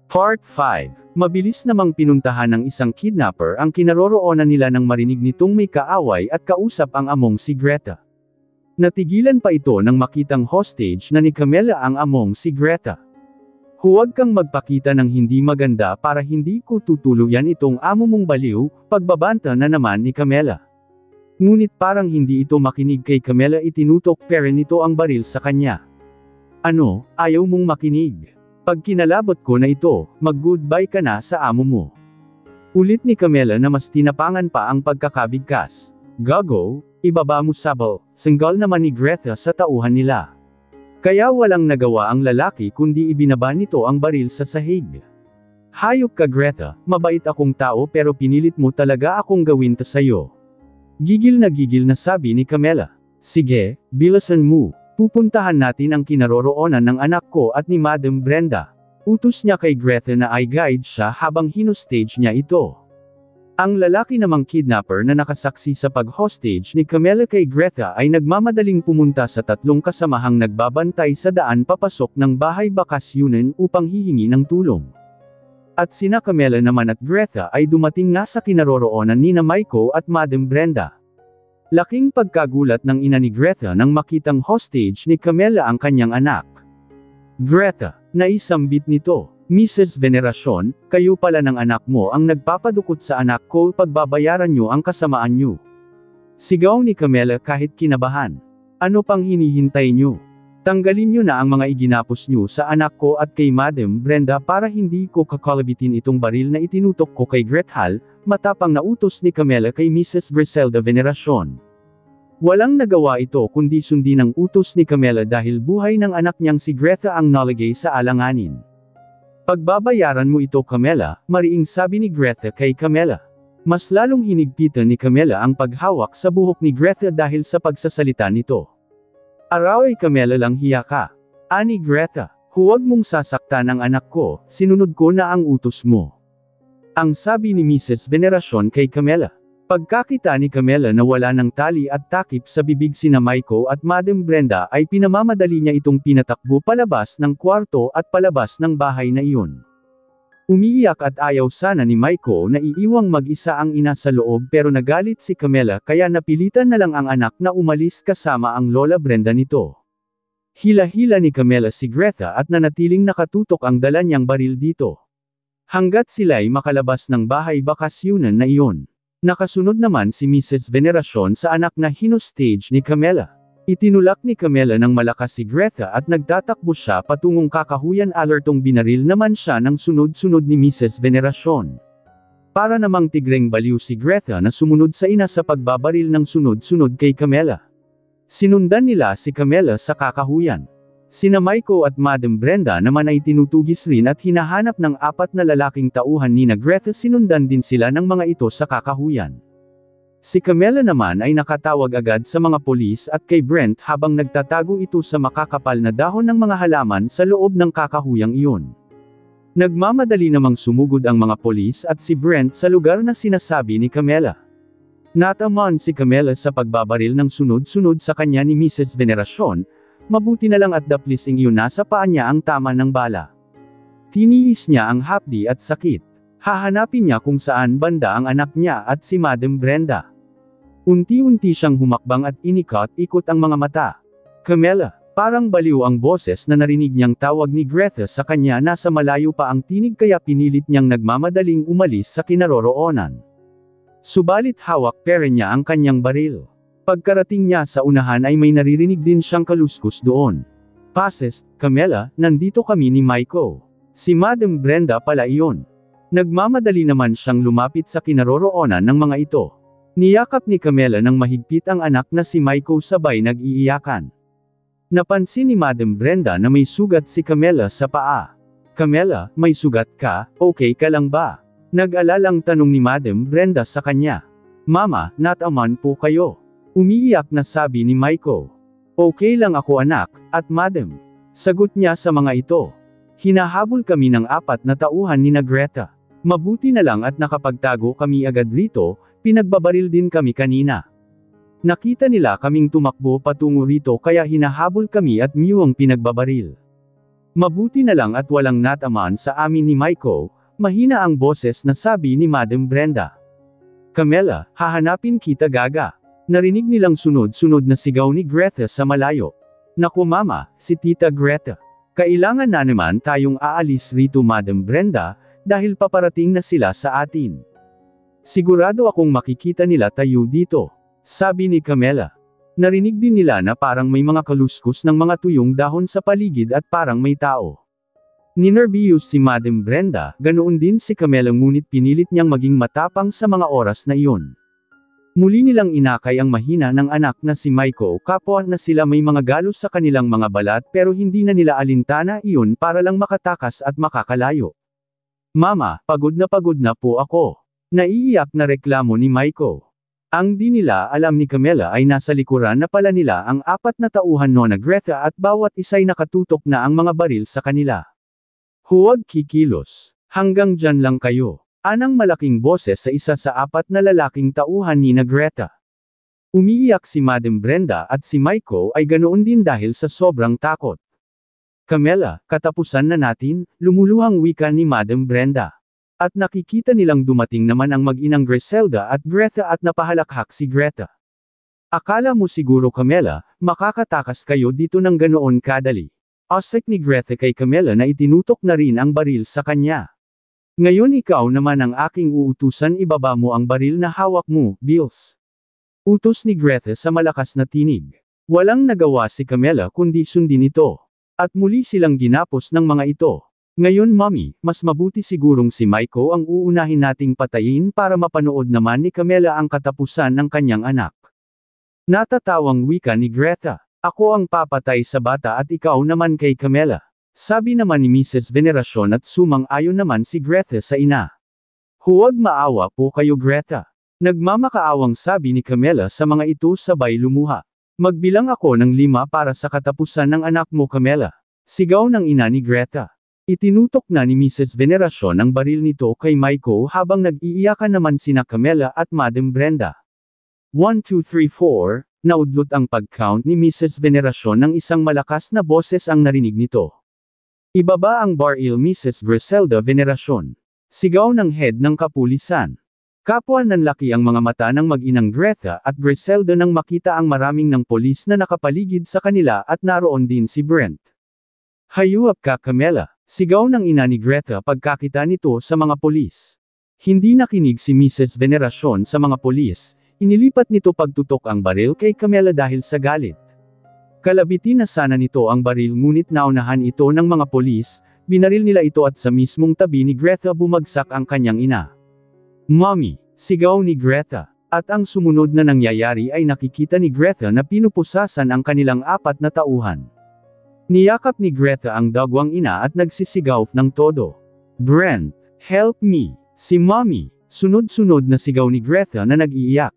Part 5. Mabilis namang pinuntahan ng isang kidnapper ang kinaroroonan nila nang marinig nitong may kaaway at kausap ang among si Greta. Natigilan pa ito nang makitang hostage na ni Camilla ang among si Greta. Huwag kang magpakita ng hindi maganda para hindi ko tutuluyan itong amo mong baliw, pagbabanta na naman ni Camilla. Ngunit parang hindi ito makinig kay Camilla, itinutok pero nito ang baril sa kanya. Ano, ayaw mong makinig? Pag kinalabot ko na ito, mag-goodbye ka na sa amo mo. Ulit ni Camilla na mas tinapangan pa ang pagkakabigkas. Gago, ibaba mo sabal, sanggal naman ni Greta sa tauhan nila. Kaya walang nagawa ang lalaki kundi ibinaba nito ang baril sa sahig. Hayop ka Greta, mabait akong tao pero pinilit mo talaga akong gawin ta sayo. Gigil na sabi ni Camilla. Sige, bilasan mo. Pupuntahan natin ang kinaroroonan ng anak ko at ni Madam Brenda. Utos niya kay Greta na i-guide siya habang hinostage niya ito. Ang lalaki namang kidnapper na nakasaksi sa pag-hostage ni Camilla kay Greta ay nagmamadaling pumunta sa tatlong kasamahang nagbabantay sa daan papasok ng bahay bakasyunan upang hihingi ng tulong. At sina Camilla naman at Greta ay dumating nga sa kinaroroonan nina Maiko at Madam Brenda. Laking pagkagulat ng ina ni Greta nang makitang hostage ni Camilla ang kanyang anak. Greta, naisambit nito, Mrs. Veneracion, kayo pala ng anak mo ang nagpapadukot sa anak ko, pagbabayaran niyo ang kasamaan niyo. Sigaw ni Camilla kahit kinabahan. Ano pang hinihintay niyo? Tanggalin niyo na ang mga iginapos niyo sa anak ko at kay Madam Brenda para hindi ko kakalabitin itong baril na itinutok ko kay Grethal, matapang na utos ni Camilla kay Mrs. Griselda Veneracion. Walang nagawa ito kundi sundin ang utos ni Camilla dahil buhay ng anak niyang si Greta ang nalagay sa alanganin. Pagbabayaran mo ito Camilla, mariing sabi ni Greta kay Camilla. Mas lalong hinigpitan ni Camilla ang paghawak sa buhok ni Greta dahil sa pagsasalita nito. Araway Camilla lang hiya ka. Ani Greta, huwag mong sasaktan ang anak ko, sinunod ko na ang utos mo. Ang sabi ni Mrs. Veneracion kay Camilla. Pagkakita ni Camilla na wala ng tali at takip sa bibig sina Maiko at Madam Brenda ay pinamamadali niya itong pinatakbo palabas ng kwarto at palabas ng bahay na iyon. Umiiyak at ayaw sana ni Maiko na iiwang mag-isa ang ina sa loob pero nagalit si Camilla kaya napilitan na lang ang anak na umalis kasama ang Lola Brenda nito. Hila-hila ni Camilla si Greta at nanatiling nakatutok ang dala niyang baril dito. Hanggat sila'y makalabas ng bahay bakasyunan na iyon. Nakasunod naman si Mrs. Veneracion sa anak na hinostage ni Camilla. Itinulak ni Camilla ng malakas si Greta at nagtatakbo siya patungong kakahuyan, alertong binaril naman siya ng sunod-sunod ni Mrs. Veneracion. Para namang tigreng baliw si Greta na sumunod sa ina sa pagbabaril ng sunod-sunod kay Camilla. Sinundan nila si Camilla sa kakahuyan. Sina Maiko at Madam Brenda naman ay tinutugis rin at hinahanap ng apat na lalaking tauhan ni Greta, sinundan din sila ng mga ito sa kakahuyan. Si Camilla naman ay nakatawag agad sa mga polis at kay Brent habang nagtatago ito sa makakapal na dahon ng mga halaman sa loob ng kakahuyang iyon. Nagmamadali namang sumugod ang mga polis at si Brent sa lugar na sinasabi ni Camilla. Natamaan si Camilla sa pagbabaril ng sunod-sunod sa kanya ni Mrs. Veneracion, mabuti na lang at daplising iyon nasa paa niya ang tama ng bala. Tiniis niya ang hapdi at sakit. Hahanapin niya kung saan banda ang anak niya at si Madam Brenda. Unti-unti siyang humakbang at inikot-ikot ang mga mata. Camilla, parang baliw ang boses na narinig niyang tawag ni Greta sa kanya, nasa malayo pa ang tinig kaya pinilit niyang nagmamadaling umalis sa kinaroroonan. Subalit hawak pere niya ang kanyang baril. Pagkarating niya sa unahan ay may naririnig din siyang kaluskus doon. Pases, Camilla, nandito kami ni Maiko. Si Madam Brenda pala iyon. Nagmamadali naman siyang lumapit sa kinaroroonan ng mga ito. Niyakap ni Camilla ng mahigpit ang anak na si Maiko sabay nag-iiyakan. Napansin ni Madam Brenda na may sugat si Camilla sa paa. Camilla, may sugat ka, okay ka lang ba? Nag-alalang tanong ni Madam Brenda sa kanya. Mama, nataman po kayo. Umiiyak na sabi ni Maiko. Okay lang ako anak, at Madam. Sagot niya sa mga ito. Hinahabol kami ng apat na tauhan ni Greta. Mabuti na lang at nakapagtago kami agad rito, pinagbabaril din kami kanina. Nakita nila kaming tumakbo patungo rito kaya hinahabol kami at miyuang pinagbabaril. Mabuti na lang at walang natamaan sa amin ni Maiko, mahina ang boses na sabi ni Madam Brenda. Camella, hahanapin kita gaga. Narinig nilang sunod-sunod na sigaw ni Greta sa malayo. Naku mama, si Tita Greta. Kailangan na naman tayong aalis rito Madam Brenda, dahil paparating na sila sa atin. Sigurado akong makikita nila tayo dito, sabi ni Camella. Narinig din nila na parang may mga kaluskos ng mga tuyong dahon sa paligid at parang may tao. Ninervyos si Madam Brenda, ganoon din si Camella ngunit pinilit niyang maging matapang sa mga oras na iyon. Muli nilang inakay ang mahina ng anak na si Maiko kapwa na sila may mga galos sa kanilang mga balat pero hindi na nila alintana iyon para lang makatakas at makakalayo. Mama, pagod na po ako. Naiiyak na reklamo ni Maiko. Ang di nila alam ni Camella ay nasa likuran na pala nila ang 4 na tauhan no na Greta at bawat isa'y nakatutok na ang mga baril sa kanila. Huwag kikilos. Hanggang dyan lang kayo. Anang malaking boses sa isa sa 4 na lalaking tauhan ni na Greta. Umiiyak si Madam Brenda at si Maiko ay ganoon din dahil sa sobrang takot. Camella, katapusan na natin, lumuluhang wika ni Madam Brenda. At nakikita nilang dumating naman ang mag-inang Griselda at Greta at napahalakhak si Greta. Akala mo siguro Camella, makakatakas kayo dito ng ganoon kadali. Asik ni Greta kay Camella na itinutok na rin ang baril sa kanya. Ngayon ikaw naman ang aking uutusan ibaba mo ang baril na hawak mo, Bills. Utos ni Greta sa malakas na tinig. Walang nagawa si Camella kundi sundin ito. At muli silang ginapos ng mga ito. Ngayon mommy, mas mabuti sigurong si Maiko ang uunahin nating patayin para mapanood naman ni Camella ang katapusan ng kanyang anak. Natatawang wika ni Greta. Ako ang papatay sa bata at ikaw naman kay Camella. Sabi naman ni Mrs. Veneracion at sumang-ayon naman si Greta sa ina. Huwag maawa po kayo Greta. Nagmamakaawang sabi ni Camella sa mga ito sabay lumuha. Magbilang ako ng 5 para sa katapusan ng anak mo Camella. Sigaw ng ina ni Greta. Itinutok na ni Mrs. Veneracion ang baril nito kay Maiko habang nag-iiyakan naman sina Camella at Madam Brenda. 1 2 3 4 Naudlot ang pag-count ni Mrs. Veneracion ng isang malakas na boses ang narinig nito. Ibaba ang baril Mrs. Griselda Veneracion. Sigaw ng head ng kapulisan. Kapwa nanlaki ang mga mata ng mag-inang Greta at Griselda nang makita ang maraming ng polis na nakapaligid sa kanila at naroon din si Brent. Hayuap ka Camella, sigaw ng ina ni Greta pagkakita nito sa mga polis. Hindi nakinig si Mrs. Veneracion sa mga polis. Inilipat nito pagtutok ang baril kay Camella dahil sa galit. Kalabitin na sana nito ang baril ngunit naunahan ito ng mga polis, binaril nila ito at sa mismong tabi ni Greta bumagsak ang kanyang ina. Mommy, sigaw ni Greta. At ang sumunod na nangyayari ay nakikita ni Greta na pinupusasan ang kanilang 4 na tauhan. Niyakap ni Greta ang dagwang ina at nagsisigaw ng todo. Brent, help me, si Mommy. Sunod-sunod na sigaw ni Greta na nag-iiyak.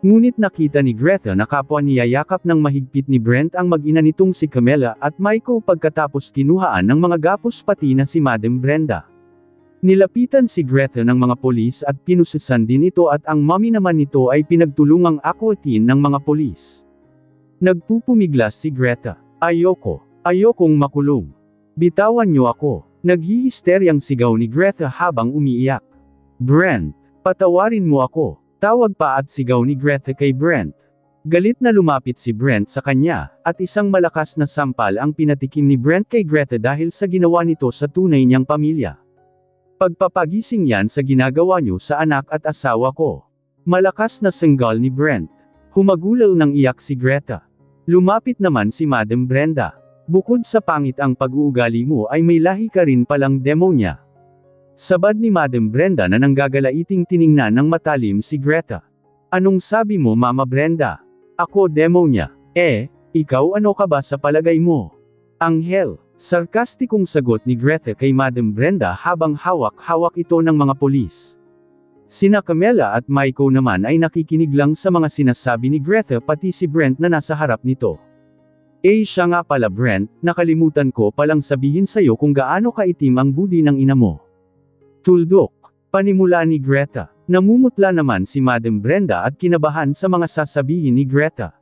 Ngunit nakita ni Greta na kapwa niyayakap ng mahigpit ni Brent ang mag-ina nitong si Camella at Maiko pagkatapos kinuhaan ng mga gapos pati na si Madam Brenda. Nilapitan si Greta ng mga polis at pinusisan din ito at ang mommy naman nito ay pinagtulungang akwatin ng mga polis. Nagpupumiglas si Greta. Ayokong makulong. Bitawan niyo ako. Naghihisteryang sigaw ni Greta habang umiiyak. Brent, patawarin mo ako. Tawag pa at sigaw ni Greta kay Brent. Galit na lumapit si Brent sa kanya, at isang malakas na sampal ang pinatikim ni Brent kay Greta dahil sa ginawa nito sa tunay niyang pamilya. Pagpapagising yan sa ginagawa niyo sa anak at asawa ko. Malakas na senggal ni Brent. Humagulal ng iyak si Greta. Lumapit naman si Madam Brenda. Bukod sa pangit ang pag-uugali mo ay may lahi ka rin palang demonya. Sabad ni Madam Brenda na nanggagalaiting tiningnan ng matalim si Greta. Anong sabi mo Mama Brenda? Ako demonya. Ikaw ano ka ba sa palagay mo? Anghel. Sarkastikong sagot ni Greta kay Madam Brenda habang hawak-hawak ito ng mga polis. Sina Camella at Maiko naman ay nakikinig lang sa mga sinasabi ni Greta pati si Brent na nasa harap nito. Siya nga pala Brent, nakalimutan ko palang sabihin sa'yo kung gaano kaitim ang budi ng ina mo. Tuldok. Panimula ni Greta. Namumutla naman si Madam Brenda at kinabahan sa mga sasabihin ni Greta.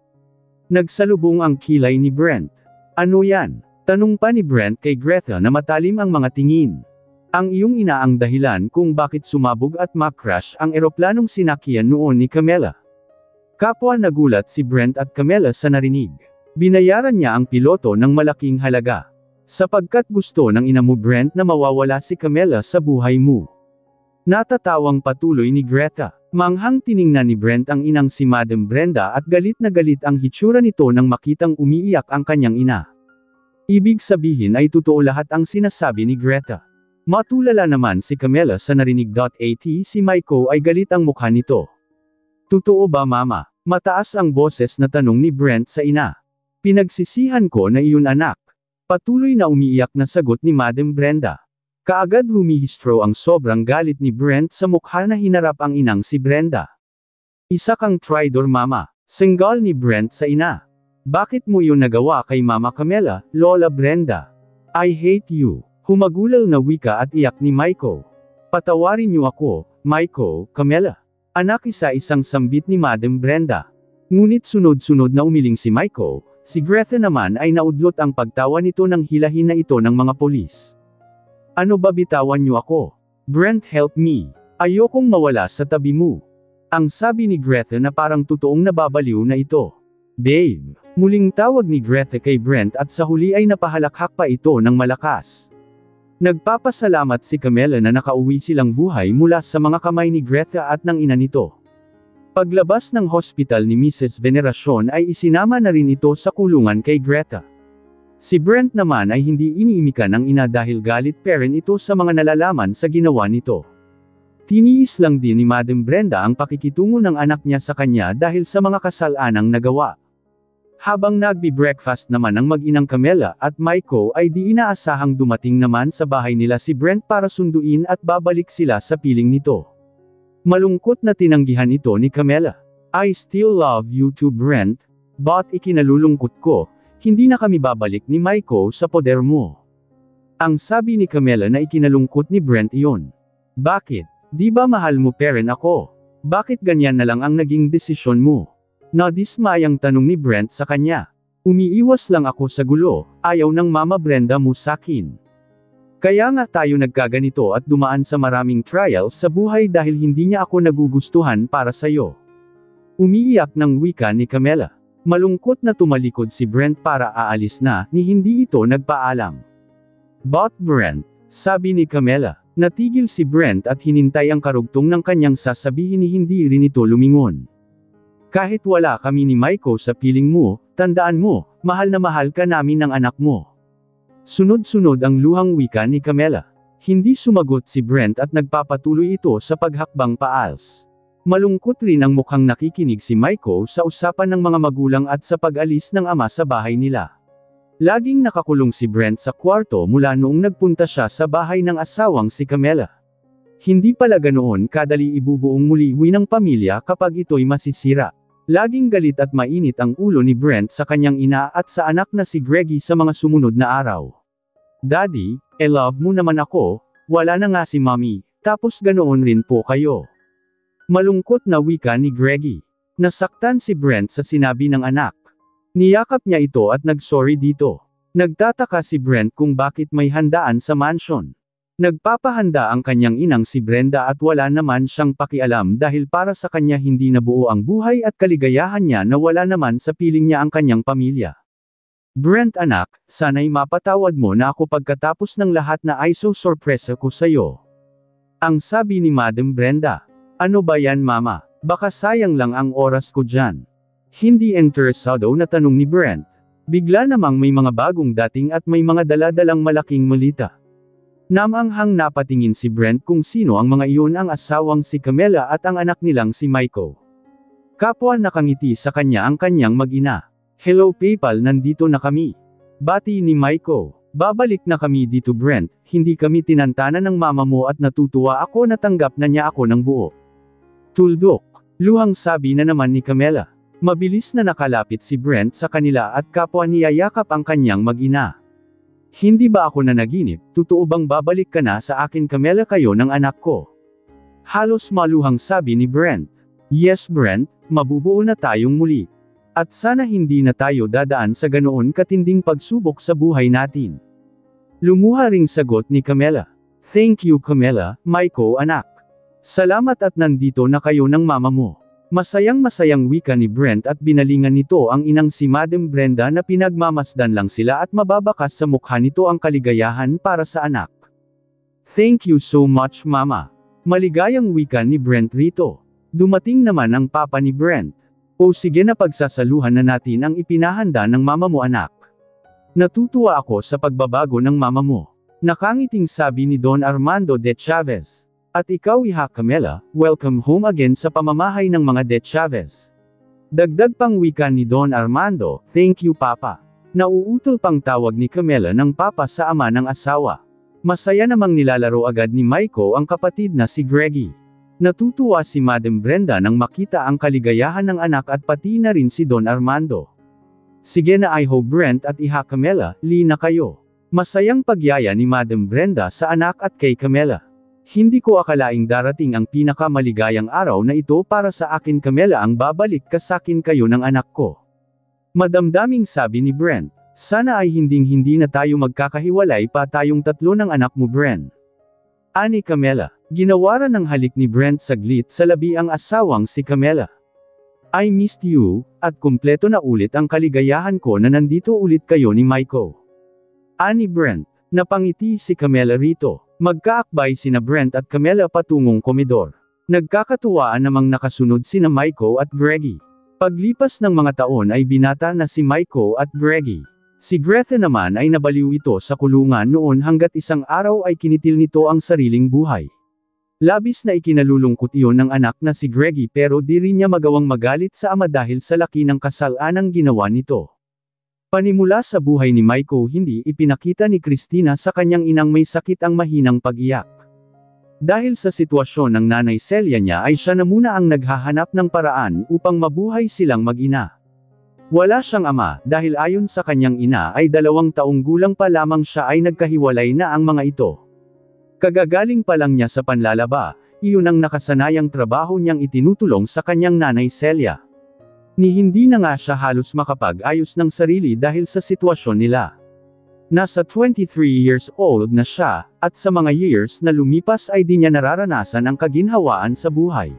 Nagsalubong ang kilay ni Brent. Ano yan? Tanong pa ni Brent kay Greta na matalim ang mga tingin. Ang iyong ina ang dahilan kung bakit sumabog at ma-crash ang eroplanong sinakyan noon ni Camilla. Kapwa nagulat si Brent at Camilla sa narinig. Binayaran niya ang piloto ng malaking halaga. Sapagkat gusto ng ina mo Brent na mawawala si Camilla sa buhay mo. Natatawang patuloy ni Greta. Manghang tiningnan ni Brent ang inang si Madam Brenda at galit na galit ang hitsura nito nang makitang umiiyak ang kanyang ina. Ibig sabihin ay totoo lahat ang sinasabi ni Greta. Matulala naman si Camilla sa narinig.at si Maiko ay galit ang mukha nito. Totoo ba mama? Mataas ang boses na tanong ni Brent sa ina. Pinagsisihan ko na iyon anak. Patuloy na umiiyak na sagot ni Madam Brenda. Kaagad rumihistro ang sobrang galit ni Brent sa mukha na hinarap ang inang si Brenda. Isa kang traitor mama, senggal ni Brent sa ina. Bakit mo yun nagawa kay Mama Camilla, Lola Brenda? I hate you. Humagulal na wika at iyak ni Maiko. Patawarin niyo ako, Maiko, Camilla. Anak isa-isang sambit ni Madam Brenda. Ngunit sunod-sunod na umiling si Maiko, si Greta naman ay naudlot ang pagtawa nito ng hilahin na ito ng mga polis. Ano ba bitawan niyo ako? Brent help me. Ayokong mawala sa tabi mo. Ang sabi ni Greta na parang totoong nababaliw na ito. Babe. Muling tawag ni Greta kay Brent at sa huli ay napahalakhak pa ito ng malakas. Nagpapasalamat si Camilla na nakauwi silang buhay mula sa mga kamay ni Greta at ng ina nito. Paglabas ng hospital ni Mrs. Veneracion ay isinama na rin ito sa kulungan kay Greta. Si Brent naman ay hindi iniimikan ng ina dahil galit pa rin ito sa mga nalalaman sa ginawa nito. Tiniis lang din ni Madam Brenda ang pakikitungo ng anak niya sa kanya dahil sa mga kasalanang nagawa. Habang nagbi-breakfast naman ang mag-inang Camilla at Maiko ay di inaasahang dumating naman sa bahay nila si Brent para sunduin at babalik sila sa piling nito. Malungkot na tinanggihan ito ni Camilla. I still love you too Brent, but ikinalulungkot ko, hindi na kami babalik ni Maiko sa poder mo. Ang sabi ni Camilla na ikinalungkot ni Brent iyon. Bakit? Di ba mahal mo pa rin ako? Bakit ganyan na lang ang naging desisyon mo? Nadismayang tanong ni Brent sa kanya. Umiiwas lang ako sa gulo, ayaw ng Mama Brenda mo sakin. Kaya nga tayo nagkaganito at dumaan sa maraming trial sa buhay dahil hindi niya ako nagugustuhan para sayo. Umiiyak ng wika ni Camilla. Malungkot na tumalikod si Brent para aalis na, ni hindi ito nagpaalam. But Brent, sabi ni Camilla. Natigil si Brent at hinintay ang karugtong ng kanyang sasabihin ni hindi rin ito lumingon. Kahit wala kami ni Maiko sa piling mo, tandaan mo, mahal na mahal ka namin ng anak mo. Sunod-sunod ang luhang wika ni Camilla. Hindi sumagot si Brent at nagpapatuloy ito sa paghakbang paals. Malungkot rin ang mukhang nakikinig si Maiko sa usapan ng mga magulang at sa pag-alis ng ama sa bahay nila. Laging nakakulong si Brent sa kwarto mula noong nagpunta siya sa bahay ng asawang si Camilla. Hindi pala ganoon kadali ibubuong muli ng pamilya kapag ito'y masisira. Laging galit at mainit ang ulo ni Brent sa kanyang ina at sa anak na si Greggy sa mga sumunod na araw. Daddy, love mo naman ako, wala na nga si Mommy, tapos ganoon rin po kayo. Malungkot na wika ni Greggy. Nasaktan si Brent sa sinabi ng anak. Niyakap niya ito at nag-sorry dito. Nagtataka si Brent kung bakit may handaan sa mansion. Nagpapahanda ang kanyang inang si Brenda at wala naman siyang pakialam dahil para sa kanya hindi nabuo ang buhay at kaligayahan niya na wala naman sa piling niya ang kanyang pamilya. Brent anak, sana'y mapatawad mo na ako pagkatapos ng lahat na ay so sorpresa ko sa'yo. Ang sabi ni Madam Brenda. Ano ba yan mama? Baka sayang lang ang oras ko dyan. Hindi interesado na tanong ni Brent. Bigla namang may mga bagong dating at may mga daladalang malaking malita. Namanghang napatingin si Brent kung sino ang mga iyon ang asawang si Camilla at ang anak nilang si Maiko. Kapwa nakangiti sa kanya ang kanyang mag-ina. Hello PayPal nandito na kami. Bati ni Maiko. Babalik na kami dito Brent, hindi kami tinantanan ng mama mo at natutuwa ako na tanggap na niya ako ng buo. Tuldok. Luhang sabi na naman ni Camilla. Mabilis na nakalapit si Brent sa kanila at kapwa niyayakap ang kanyang mag-ina. Hindi ba ako nanaginip, totoo bang babalik ka na sa akin Camilla kayo ng anak ko? Halos maluhang sabi ni Brent. Yes Brent, mabubuo na tayong muli. At sana hindi na tayo dadaan sa ganoon katinding pagsubok sa buhay natin. Lumuha ring sagot ni Camilla. Thank you Camilla, Maiko anak. Salamat at nandito na kayo ng mama mo. Masayang-masayang wika ni Brent at binalingan nito ang inang si Madam Brenda na pinagmamasdan lang sila at mababakas sa mukha nito ang kaligayahan para sa anak. Thank you so much mama. Maligayang wika ni Brent rito. Dumating naman ang papa ni Brent. O sige na pagsasaluhan na natin ang ipinahanda ng mama mo anak. Natutuwa ako sa pagbabago ng mama mo. Nakangiting sabi ni Don Armando de Chavez. At ikaw iha Camilla, welcome home again sa pamamahay ng mga de Chavez. Dagdag pang wika ni Don Armando, thank you papa. Nauutol pang tawag ni Camilla ng papa sa ama ng asawa. Masaya namang nilalaro agad ni Maiko ang kapatid na si Greggy. Natutuwa si Madam Brenda nang makita ang kaligayahan ng anak at pati na rin si Don Armando. Sige na I hope Brent at iha Camilla, na kayo. Masayang pagyaya ni Madam Brenda sa anak at kay Camilla. Hindi ko akalaing darating ang pinakamaligayang araw na ito para sa akin Camilla ang babalik ka sakin kayo ng anak ko. Madamdaming sabi ni Brent, sana ay hinding-hindi na tayo magkakahiwalay pa tayong tatlo ng anak mo Brent. Ani Camilla. Ginawaran ng halik ni Brent saglit sa labi ang asawang si Camilla. I missed you, at kumpleto na ulit ang kaligayahan ko na nandito ulit kayo ni Maiko. Ani Brent. Napangiti si Camilla rito. Magkaakbay sina Brent at Camilla patungong komedor. Nagkakatuwaan namang nakasunod sina Maiko at Greggy. Paglipas ng mga taon ay binata na si Maiko at Greggy. Si Greta naman ay nabaliw ito sa kulungan noon hanggat isang araw ay kinitil nito ang sariling buhay. Labis na ikinalulungkot iyon ng anak na si Greggy pero di rin niya magawang magalit sa ama dahil sa laki ng kasalanang ginawa nito. Panimula sa buhay ni Maiko hindi ipinakita ni Christina sa kanyang inang may sakit ang mahinang pag-iyak. Dahil sa sitwasyon ng nanay Celia niya ay siya na muna ang naghahanap ng paraan upang mabuhay silang mag-ina. Wala siyang ama dahil ayon sa kanyang ina ay 2 taong gulang pa lamang siya ay nagkahiwalay na ang mga ito. Kagagaling pa lang niya sa panlalaba, iyon ang nakasanayang trabaho niyang itinutulong sa kanyang nanay Celia. Ni hindi na nga siya halos makapag-ayos ng sarili dahil sa sitwasyon nila. Nasa 23 years old na siya, at sa mga years na lumipas ay di niya nararanasan ang kaginhawaan sa buhay.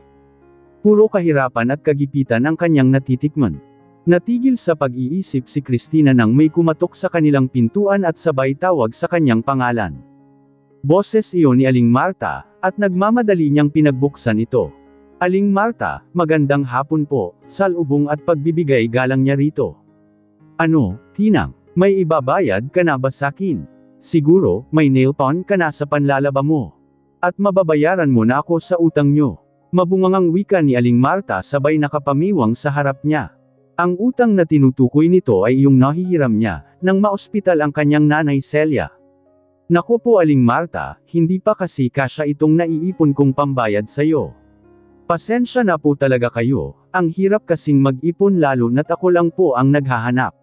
Puro kahirapan at kagipitan ang kanyang natitikman. Natigil sa pag-iisip si Christina nang may kumatok sa kanilang pintuan at sabay tawag sa kanyang pangalan. Boses iyon ni Aling Marta, at nagmamadali niyang pinagbuksan ito. Aling Marta, magandang hapon po, salubong at pagbibigay galang niya rito. Ano, Tinang, may ibabayad ka na ba sakin? Siguro, may nail pawn ka na sa panlalaba mo. At mababayaran mo na ako sa utang nyo. Mabungangang wika ni Aling Marta sabay nakapamiwang sa harap niya. Ang utang na tinutukoy nito ay iyong nahihiram niya, nang maospital ang kanyang nanay Celia. Naku po Aling Marta, hindi pa kasi kasya itong naiipon kong pambayad sayo. Pasensya na po talaga kayo, ang hirap kasing mag-ipon lalo na't ako lang po ang naghahanap.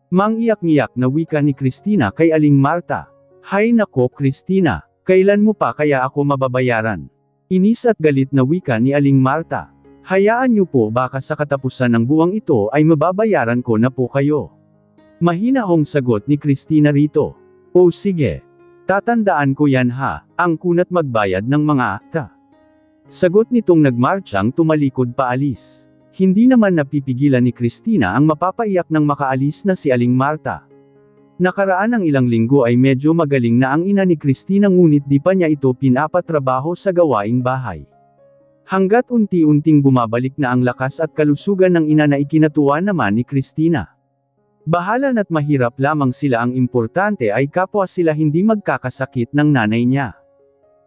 Mangiyak-ngiyak na wika ni Christina kay Aling Marta. Hay nako Christina, kailan mo pa kaya ako mababayaran? Inis at galit na wika ni Aling Marta. Hayaan niyo po baka sa katapusan ng buwang ito ay mababayaran ko na po kayo. Mahinahong sagot ni Christina rito. O sige. Tatandaan ko yan ha, ang kunat magbayad ng mga akta. Sagot nitong nagmarchang tumalikod paalis. Hindi naman napipigilan ni Christina ang mapapaiyak ng makaalis na si Aling Marta. Nakaraan ng ilang linggo ay medyo magaling na ang ina ni Christina ngunit di pa niya ito pinapatrabaho sa gawaing bahay. Hanggat unti-unting bumabalik na ang lakas at kalusugan ng ina na ikinatuwa naman ni Christina. Bahala na't mahirap lamang sila ang importante ay kapwa sila hindi magkakasakit ng nanay niya.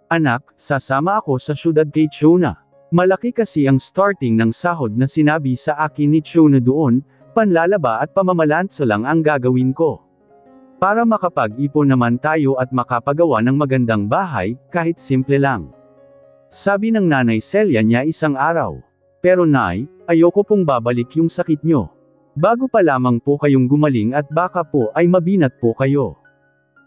Anak, sasama ako sa syudad kay Chona. Malaki kasi ang starting ng sahod na sinabi sa akin ni Chona doon, panlalaba at pamamalansa lang ang gagawin ko. Para makapag-ipon naman tayo at makapagawa ng magandang bahay, kahit simple lang. Sabi ng nanay Celia niya isang araw. Pero nay, ayoko pong babalik yung sakit nyo. Bago pa lamang po kayong gumaling at baka po ay mabinat po kayo.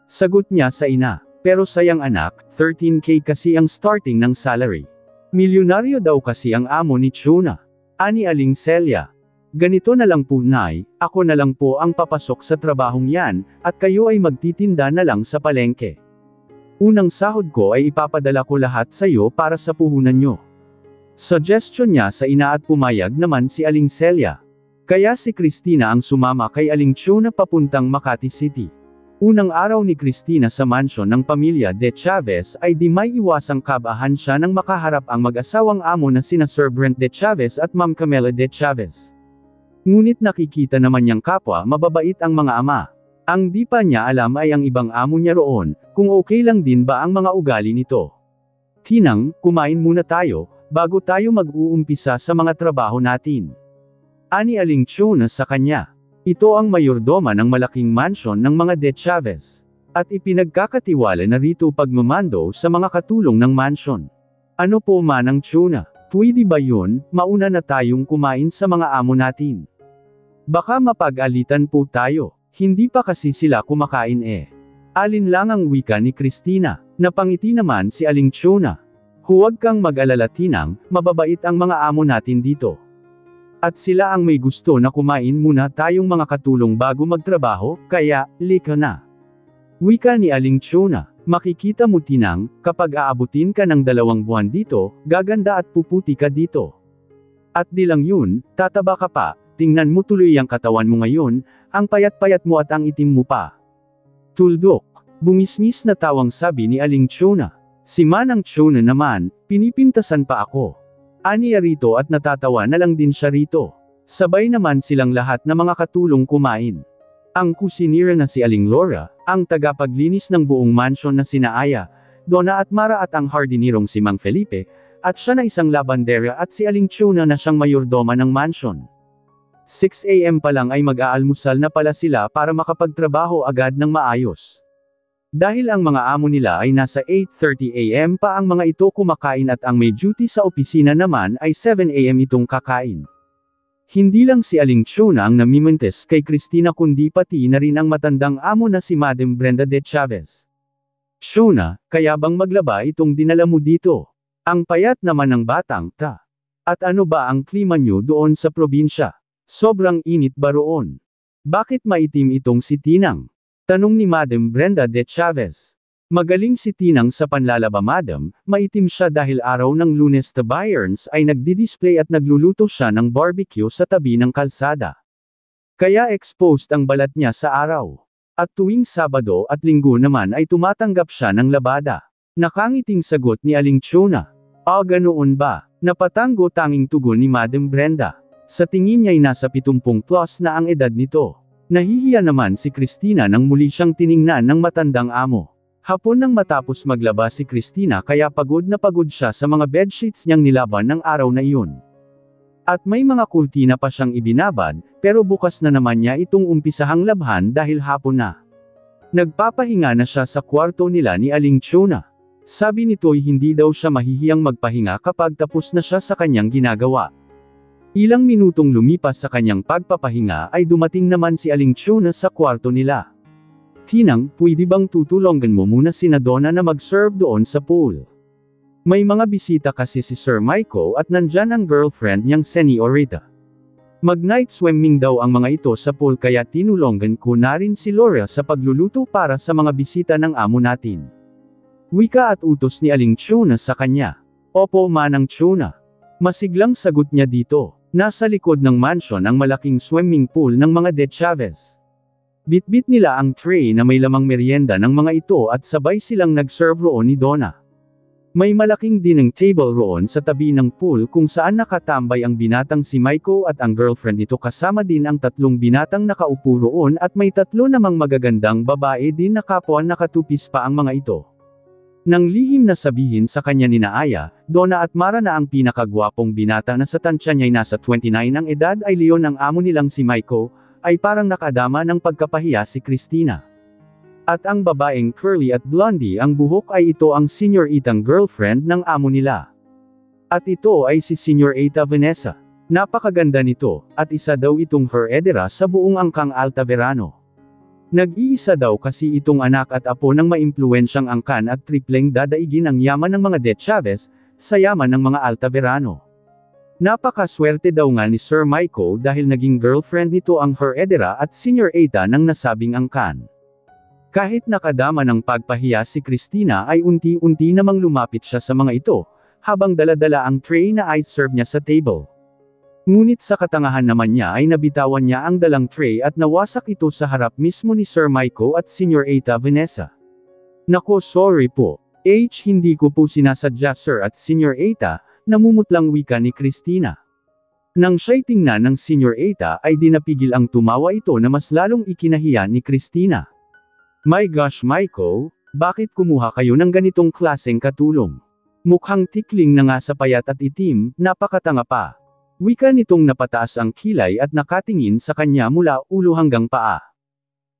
Sagot niya sa ina. Pero sayang anak, 13K kasi ang starting ng salary. Milyonaryo daw kasi ang amo ni Chona. Ani Aling Celia. Ganito na lang po Nay, ako na lang po ang papasok sa trabahong yan, at kayo ay magtitinda na lang sa palengke. Unang sahod ko ay ipapadala ko lahat sa iyo para sa puhunan nyo. Suggestion niya sa ina at pumayag naman si Aling Celia. Kaya si Cristina ang sumama kay Aling Chona papuntang Makati City. Unang araw ni Cristina sa mansyon ng pamilya De Chavez ay di may iwasang kabahan siya nang makaharap ang mag-asawang amo na sina Sir Brent De Chavez at Ma'am Camela De Chavez. Ngunit nakikita naman niyang kapwa mababait ang mga ama. Ang di pa niya alam ay ang ibang amo niya roon, kung okay lang din ba ang mga ugali nito. Tinang, kumain muna tayo, bago tayo mag-uumpisa sa mga trabaho natin. Ani Aling Chona sa kanya. Ito ang mayordoma ng malaking mansyon ng mga De Chavez. At ipinagkakatiwala na rito pagmamando sa mga katulong ng mansyon. Ano po Manang Chona? Pwede ba yun, mauna na tayong kumain sa mga amo natin? Baka mapag-alitan po tayo. Hindi pa kasi sila kumakain eh. Alin lang ang wika ni Cristina. Napangiti naman si Aling Chona. Huwag kang mag-alala Tinang, mababait ang mga amo natin dito. At sila ang may gusto na kumain muna tayong mga katulong bago magtrabaho, kaya, lika na. Wika ni Aling Chona, makikita mo Tinang, kapag aabutin ka ng 2 buwan dito, gaganda at puputi ka dito. At di lang yun, tataba ka pa, tingnan mo tuloy ang katawan mo ngayon, ang payat-payat mo at ang itim mo pa. Tuldok, bumisnis na tawang sabi ni Aling Chona. Si Manang Chona naman, pinipintasan pa ako. Aniya rito at natatawa na lang din siya rito. Sabay naman silang lahat na mga katulong kumain. Ang kusinira na si Aling Laura, ang tagapaglinis ng buong mansyon na sina Aya, Donna at Mara at ang hardinirong si Mang Felipe, at siya na isang labandera at si Aling Chona na siyang mayordoma ng mansyon. 6 AM pa lang ay mag-aalmusal na pala sila para makapagtrabaho agad ng maayos. Dahil ang mga amo nila ay nasa 8:30 AM pa ang mga ito kumakain at ang may duty sa opisina naman ay 7 AM itong kakain. Hindi lang si Aling Chona ang namimentes kay Cristina kundi pati na rin ang matandang amo na si Madam Brenda De Chavez. Chona, kaya bang maglaba itong dinala mo dito? Ang payat naman ng batang ta. At ano ba ang klima nyo doon sa probinsya? Sobrang init ba roon? Bakit maitim itong si Tinang? Tanong ni Madam Brenda De Chavez. Magaling si Tinang sa panlalaba Madam, maitim siya dahil araw ng Lunes to Bayerns ay nagdi-display at nagluluto siya ng barbecue sa tabi ng kalsada. Kaya exposed ang balat niya sa araw. At tuwing Sabado at Linggo naman ay tumatanggap siya ng labada. Nakangiting sagot ni Aling Chona. Ganoon ba? Napatango tanging tugon ni Madam Brenda. Sa tingin niya'y nasa 70 plus na ang edad nito. Nahihiya naman si Cristina nang muli siyang tiningnan ng matandang amo. Hapon nang matapos maglaba si Cristina kaya pagod na pagod siya sa mga bedsheets niyang nilaban ng araw na iyon. At may mga kurtina pa siyang ibinabad, pero bukas na naman niya itong umpisahang labhan dahil hapon na. Nagpapahinga na siya sa kwarto nila ni Aling Chona. Sabi nito'y hindi daw siya mahihiyang magpahinga kapag tapos na siya sa kanyang ginagawa. Ilang minutong lumipas sa kanyang pagpapahinga ay dumating naman si Aling Chona sa kwarto nila. Tinang, pwede bang tutulungan mo muna sina Donna na mag-serve doon sa pool? May mga bisita kasi si Sir Michael at nandyan ang girlfriend niyang Senorita. Mag-night swimming daw ang mga ito sa pool kaya tinulungan ko na rin si Laura sa pagluluto para sa mga bisita ng amo natin. Wika at utos ni Aling Chona sa kanya. Opo Manang Chona. Masiglang sagot niya dito. Nasa likod ng mansyon ang malaking swimming pool ng mga De Chavez. Bitbit nila ang tray na may lamang merienda ng mga ito at sabay silang nag-serve roon ni Donna. May malaking dineng table roon sa tabi ng pool kung saan nakatambay ang binatang si Michael at ang girlfriend nito kasama din ang 3 binatang nakaupo roon at may 3 namang magagandang babae din na kapwa nakatupis pa ang mga ito. Nang lihim na sabihin sa kanya ni Aya, Donna at Mara na ang pinakagwapong binata na sa tansya niya'y nasa 29 ang edad ay Leon ang amo nilang si Michael, ay parang nakadama ng pagkapahiya si Cristina. At ang babaeng curly at blondie ang buhok ay ito ang Senorita girlfriend ng amo nila. At ito ay si Senorita Vanessa. Napakaganda nito, at isa daw itong heredera sa buong angkang Altaverano. Nag-iisa daw kasi itong anak at apo ng maimpluwensyang angkan at tripleng dadaigin ang yaman ng mga De Chavez, sa yaman ng mga Altaverano. Napakaswerte daw nga ni Sir Maiko dahil naging girlfriend nito ang Heredera at Senior Eita ng nasabing angkan. Kahit nakadama ng pagpahiya si Christina ay unti-unti namang lumapit siya sa mga ito, habang dala-dala ang tray na ice serve niya sa table. Ngunit sa katangahan naman niya ay nabitawan niya ang dalang tray at nawasak ito sa harap mismo ni Sir Maiko at Senior Eita Vanessa. Nako, sorry po. Hindi ko po sinasadya Sir at Senior Eita, namumutlang wika ni Christina. Nang siya'y tingnan ng Senior Eita ay dinapigil ang tumawa ito na mas lalong ikinahiya ni Christina. My gosh Maiko, bakit kumuha kayo ng ganitong klaseng katulong? Mukhang tikling na nga sa payat at itim, napakatanga pa. Wika nitong napataas ang kilay at nakatingin sa kanya mula ulo hanggang paa.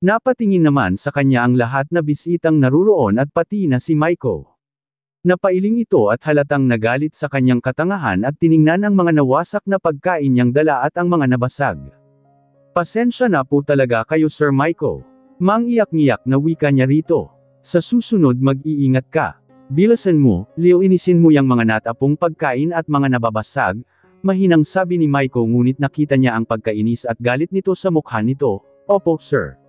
Napatingin naman sa kanya ang lahat na bisitang naruroon at pati na si Maiko. Napailing ito at halatang nagalit sa kanyang katangahan at tiningnan ang mga nawasak na pagkain niyang dala at ang mga nabasag. Pasensya na po talaga kayo Sir Maiko. Mangiyak-ngiyak na wika niya rito. Sa susunod mag-iingat ka. Bilasan mo, lilinisin mo yang mga natapong pagkain at mga nababasag, mahinang sabi ni Maiko ngunit nakita niya ang pagkainis at galit nito sa mukha nito. Opo sir.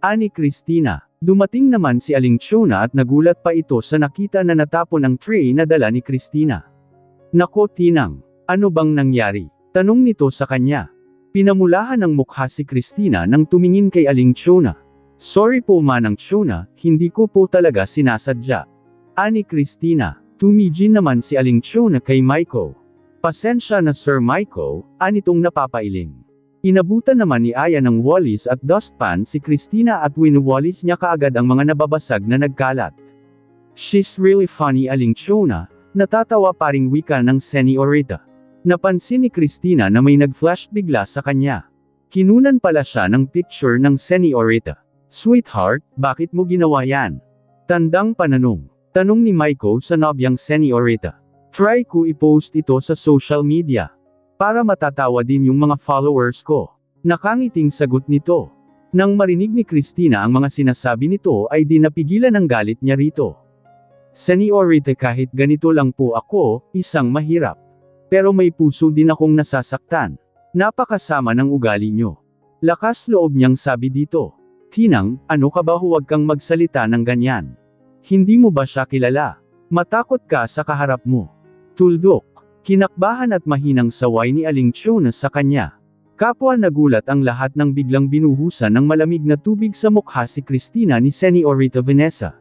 Ani Christina. Dumating naman si Aling Chona at nagulat pa ito sa nakita na natapon ang tray na dala ni Christina. Nako Tinang, ano bang nangyari? Tanong nito sa kanya. Pinamulahan ng mukha si Christina nang tumingin kay Aling Chona. Sorry po Manang Chona, hindi ko po talaga sinasadya. Ani Christina. Tumigil naman si Aling Chona kay Maiko. Pasensya na Sir Maiko, anitong napapailing. Inabutan naman ni Aya ng walis at dustpan si Christina at winuwalis niya kaagad ang mga nababasag na nagkalat. She's really funny Aling Chona, natatawa paring wika ng Senyorita. Napansin ni Christina na may nag-flash bigla sa kanya. Kinunan pala siya ng picture ng Senyorita. Sweetheart, bakit mo ginawa yan? Tandang pananong. Tanong ni Maiko sa nobyang Senyorita. Try ko i-post ito sa social media. Para matatawa din yung mga followers ko. Nakangiting sagot nito. Nang marinig ni Christina ang mga sinasabi nito ay di napigilan ang galit niya rito. Senyorita kahit ganito lang po ako, isang mahirap. Pero may puso din akong nasasaktan. Napakasama ng ugali nyo. Lakas loob niyang sabi dito. Tinang, ano ka ba huwag kang magsalita ng ganyan? Hindi mo ba siya kilala? Matakot ka sa kaharap mo. Tuldok. Kinakbahan at mahinang saway ni Aling Chona sa kanya. Kapwa nagulat ang lahat nang biglang binuhusan ng malamig na tubig sa mukha si Christina ni Senyorita Vanessa.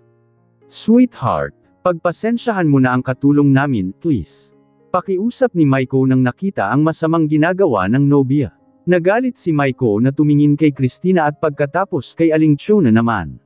Sweetheart, pagpasensyahan mo na ang katulong namin, please. Pakiusap ni Maiko nang nakita ang masamang ginagawa ng nobya. Nagalit si Maiko na tumingin kay Christina at pagkatapos kay Aling Chona naman.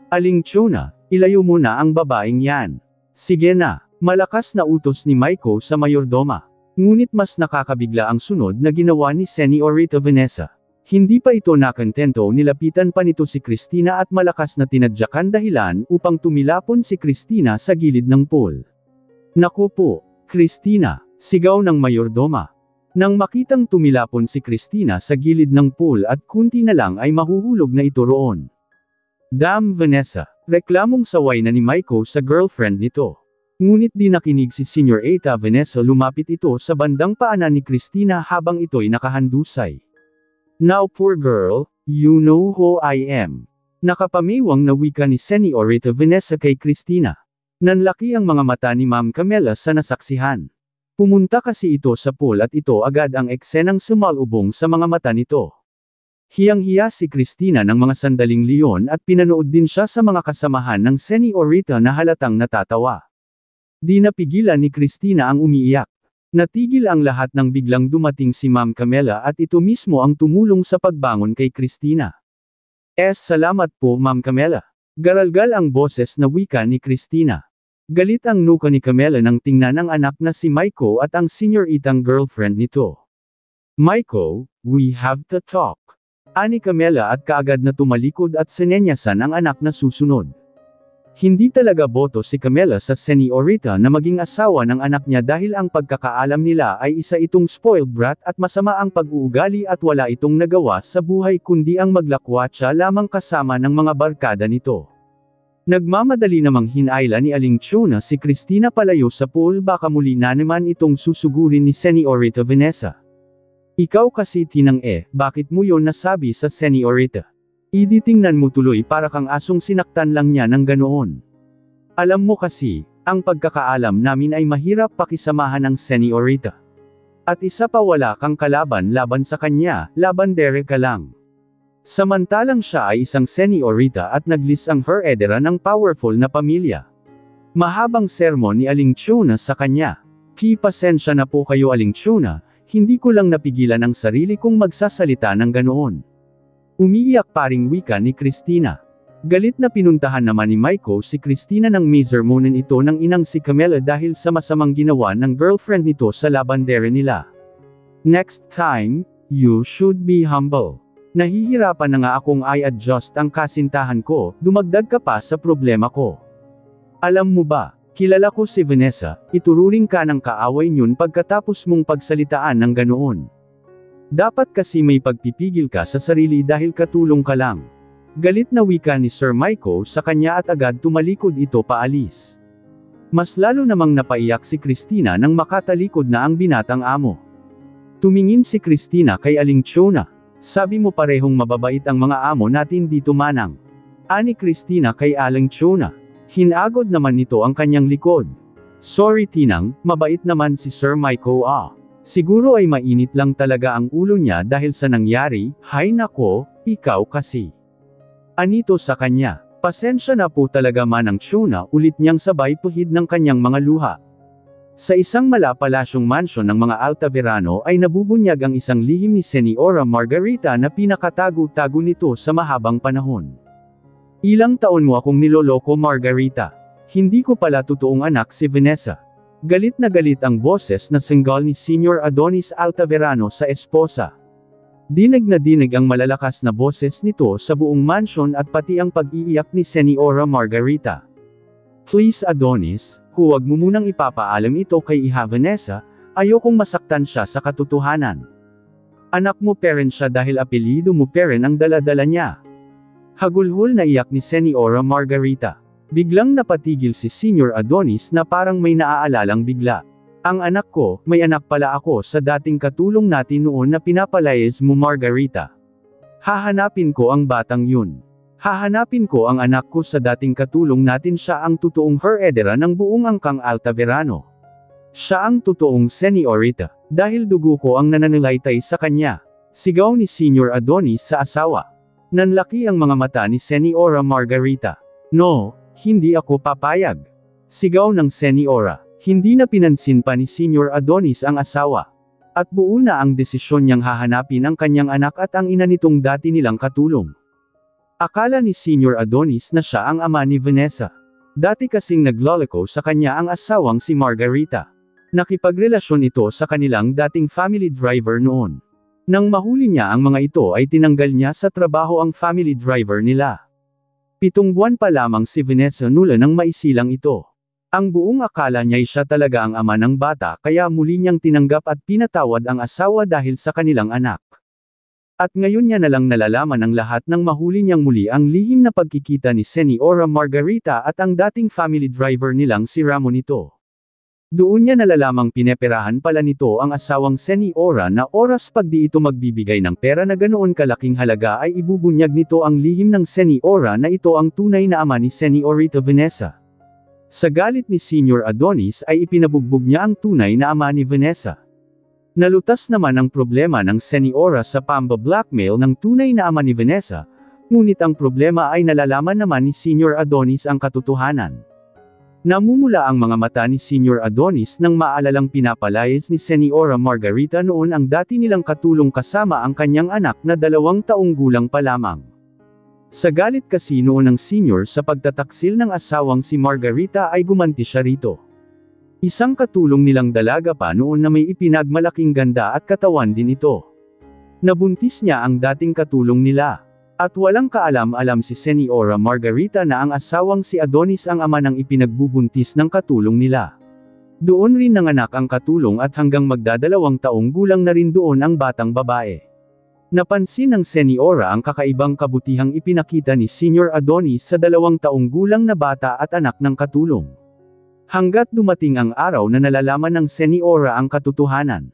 Aling Chona, ilayo mo na ang babaeng yan. Sige na. Malakas na utos ni Maiko sa mayordoma. Ngunit mas nakakabigla ang sunod na ginawa ni Senyorita Vanessa. Hindi pa ito nakontento nilapitan pa nito si Christina at malakas na tinadyakan dahilan upang tumilapon si Christina sa gilid ng pool. Naku po, Christina, sigaw ng mayordoma. Nang makitang tumilapon si Christina sa gilid ng pool at kunti na lang ay mahuhulog na ito roon. Damn Vanessa, reklamong saway na ni Maiko sa girlfriend nito. Ngunit di nakinig si Senior Eita Vanessa lumapit ito sa bandang paanan ni Christina habang ito'y nakahandusay. Now poor girl, you know who I am. Nakapamiwang na wika ni Senyorita Vanessa kay Christina. Nanlaki ang mga mata ni Ma'am Camela sa nasaksihan. Pumunta kasi ito sa pool at ito agad ang eksenang sumalubong sa mga mata nito. Hiyang-hiya si Christina ng mga sandaling leon at pinanood din siya sa mga kasamahan ng Senyorita na halatang natatawa. Di napigilan ni Christina ang umiiyak. Natigil ang lahat nang biglang dumating si Ma'am Camela at ito mismo ang tumulong sa pagbangon kay Christina. Salamat po Ma'am Camela. Garalgal ang boses na wika ni Christina. Galit ang nuka ni Camela nang tingnan ang anak na si Maiko at ang senyoritang girlfriend nito. Maiko, we have to talk. Ani Camela at kaagad na tumalikod at sinenyasan ang anak na susunod. Hindi talaga boto si Camela sa senyorita na maging asawa ng anak niya dahil ang pagkakaalam nila ay isa itong spoiled brat at masama ang pag-uugali at wala itong nagawa sa buhay kundi ang maglakwatsa lamang kasama ng mga barkada nito. Nagmamadali namang hinayla ni Aling Chona si Christina palayo sa pool, baka muli na naman itong susugurin ni Señorita Vanessa. Ikaw kasi tinang bakit mo yon nasabi sa Señorita? Tingnan mo tuloy, para kang asong sinaktan lang niya ng ganoon. Alam mo kasi, ang pagkakaalam namin ay mahirap pakisamahan ng Señorita. At isa pa, wala kang kalaban laban sa kanya, labandere ka lang. Samantalang siya ay isang Señorita at naglis ang heredera ng powerful na pamilya. Mahabang sermon ni Aling Chona sa kanya. Pasensya na po kayo Aling Chona, hindi ko lang napigilan ang sarili kong magsasalita ng ganoon. Umiiyak paring wika ni Christina. Galit na pinuntahan naman ni Maiko si Christina nang misermonin ito ng inang si Camela dahil sa masamang ginawa ng girlfriend nito sa labandere nila. Next time, you should be humble. Nahihirapan na nga akong i-adjust ang kasintahan ko, dumagdag ka pa sa problema ko. Alam mo ba, kilala ko si Vanessa, itururing ka ng kaaway niyon pagkatapos mong pagsalitaan ng ganoon. Dapat kasi may pagpipigil ka sa sarili dahil katulong ka lang. Galit na wika ni Sir Maiko sa kanya at agad tumalikod ito paalis. Mas lalo namang napaiyak si Christina nang makatalikod na ang binatang amo. Tumingin si Christina kay Aling Chona. Sabi mo parehong mababait ang mga amo natin dito manang. Ani Christina kay Aling Chona. Hinagod naman nito ang kanyang likod. Sorry Tinang, mabait naman si Sir Maiko Siguro ay mainit lang talaga ang ulo niya dahil sa nangyari, hay nako, ikaw kasi. Anito sa kanya, pasensya na po talaga manang Chona, ulit niyang sabay puhid ng kanyang mga luha. Sa isang malapalasyong mansyon ng mga Altaverano ay nabubunyag ang isang lihim ni Señora Margarita na pinakatago-tago nito sa mahabang panahon. Ilang taon mo akong niloloko Margarita. Hindi ko pala totoong anak si Vanessa. Galit na galit ang boses na senggal ni Senior Adonis Altaverano sa esposa. Dinig na dinig ang malalakas na boses nito sa buong mansyon at pati ang pag-iiyak ni Señora Margarita. Please Adonis, huwag mo munang ipapaalam ito kay Iha Vanessa, ayokong masaktan siya sa katotohanan. Anak mo peren siya dahil apelyido mo peren ang dala-dala niya. Hagulhol na iyak ni Señora Margarita. Biglang napatigil si Senior Adonis na parang may naaalalang bigla. Ang anak ko, may anak pala ako sa dating katulong natin noon na pinapalayas mo Margarita. Hahanapin ko ang batang yun. Hahanapin ko ang anak ko sa dating katulong natin, siya ang totoong heredera ng buong angkang Altaverano. Siya ang totoong Señorita, dahil dugo ko ang nananalaytay sa kanya. Sigaw ni Senior Adonis sa asawa. Nanlaki ang mga mata ni Señora Margarita. No, hindi ako papayag. Sigaw ng Señora. Hindi na pinansin pa ni Senior Adonis ang asawa. At buo na ang desisyon niyang hahanapin ang kanyang anak at ang ina nitong dati nilang katulong. Akala ni Senior Adonis na siya ang ama ni Vanessa. Dati kasing nagloloko sa kanya ang asawang si Margarita. Nakipagrelasyon ito sa kanilang dating family driver noon. Nang mahuli niya ang mga ito ay tinanggal niya sa trabaho ang family driver nila. 7 buwan pa lamang si Vanessa nula nang maisilang ito. Ang buong akala niya siya talaga ang ama ng bata, kaya muli niyang tinanggap at pinatawad ang asawa dahil sa kanilang anak. At ngayon niya na lang nalalaman ang lahat nang mahuli niyang muli ang lihim na pagkikita ni Señora Margarita at ang dating family driver nilang si Ramon nito. Doon niya nalalamang pineperahan pala nito ang asawang Señora na oras pag di ito magbibigay ng pera na ganoon kalaking halaga ay ibubunyag nito ang lihim ng Señora na ito ang tunay na ama ni Señorita Vanessa. Sa galit ni Senior Adonis ay ipinabugbog niya ang tunay na ama ni Vanessa. Nalutas naman ang problema ng Señora sa pamba-blackmail ng tunay na ama ni Vanessa, ngunit ang problema ay nalalaman naman ni Senior Adonis ang katotohanan. Namumula ang mga mata ni Senior Adonis nang maalalang pinapalayas ni Señora Margarita noon ang dati nilang katulong kasama ang kanyang anak na 2 taong gulang pa lamang. Sa galit kasi noon ng senior sa pagtataksil ng asawang si Margarita ay gumanti siya rito. Isang katulong nilang dalaga pa noon na may ipinagmalaking ganda at katawan din ito. Nabuntis niya ang dating katulong nila. At walang kaalam-alam si Señora Margarita na ang asawang si Adonis ang ama ng ipinagbubuntis ng katulong nila. Doon rin nanganak ang katulong at hanggang magdadalawang taong gulang na rin doon ang batang babae. Napansin ng senyora ang kakaibang kabutihang ipinakita ni Senior Adonis sa 2 taong gulang na bata at anak ng katulong. Hanggat dumating ang araw na nalalaman ng senyora ang katotohanan.